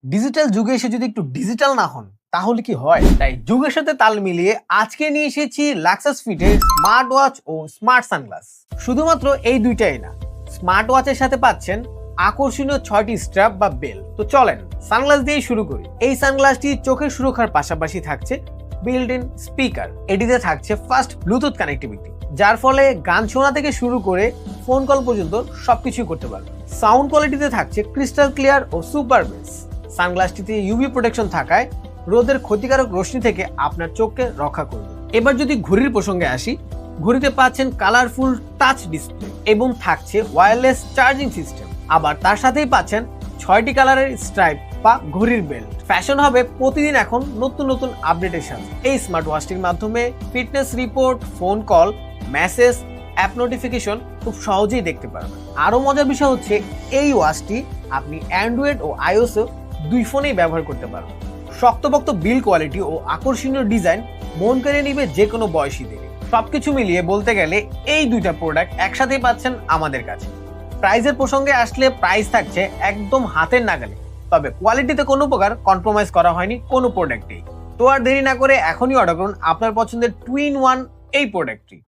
Digital যুগে এসে যদি একটু ডিজিটাল না হন তাহলে কি হয়? তাই যুগের সাথে তাল মিলিয়ে আজকে নিয়ে এসেছি লাক্সাস ফিটের স্মার্ট ওয়াচ ও স্মার্ট সানগ্লাস। শুধুমাত্র এই দুইটাই না, স্মার্ট ওয়াচের সাথে পাচ্ছেন আকর্ষণীয় 6টি স্ট্র্যাপ বা বেল। তো চলেন সানগ্লাস দিয়ে শুরু করি। এই সানগ্লাসটি চোখের সুরক্ষার পাশাপাশি থাকছে বিল্ট ইন স্পিকার। এটিতে থাকছে ফাস্ট ব্লুটুথ কানেক্টিভিটি, যার ফলে গান শোনা থেকে শুরু করে ফোন কল পর্যন্ত সবকিছু করতে পারবেন। সাউন্ড কোয়ালিটিতে থাকছে ক্রিস্টাল ক্লিয়ার ও সুপার বেস। সানগ্লাসটিতে ইউভি প্রোটেকশন থাকায় রোদের ক্ষতিকারক রশ্মি থেকে আপনার চোখকে রক্ষা করবে। এবার যদি ঘড়ির প্রসঙ্গে আসি, ঘড়িতে পাচ্ছেন কালারফুল টাচ ডিসপ্লে এবং থাকছে ওয়্যারলেস চার্জিং সিস্টেম। আবার তার সাথেই পাচ্ছেন 6টি কালারের স্ট্রাইপ বা ঘড়ির বেল্ট। ফ্যাশন হবে প্রতিদিন এখন নতুন নতুন আপডেটের সাথে। এই স্মার্ট ওয়াচটির মাধ্যমে fitness report, phone call, message, app notification খুব সহজেই দেখতে পারবেন। আরো মজার বিষয় হচ্ছে এই ওয়াচটি আপনি অ্যান্ড্রয়েড ও আইওএস দুই ফোনেই ব্যবহার করতে পারবেন। শক্তপোক্ত বিল্ড কোয়ালিটি ও আকর্ষণীয় ডিজাইন মন কেড়ে নিবে যে কোনো বয়সীদের। সবকিছু মিলিয়ে বলতে গেলে এই দুইটা প্রোডাক্ট একসাথেই পাচ্ছেন আমাদের কাছে। প্রাইসের প্রসঙ্গে আসলে প্রাইস থাকছে একদম হাতের নাগালে, তবে কোয়ালিটিতে কোনো প্রকার কম্প্রোমাইজ করা হয়নি কোনো প্রোডাক্টেই। তো আর দেরি না করে এখনই অর্ডার করুন আপনার পছন্দের 2-in-1 এই প্রোডাক্টটি।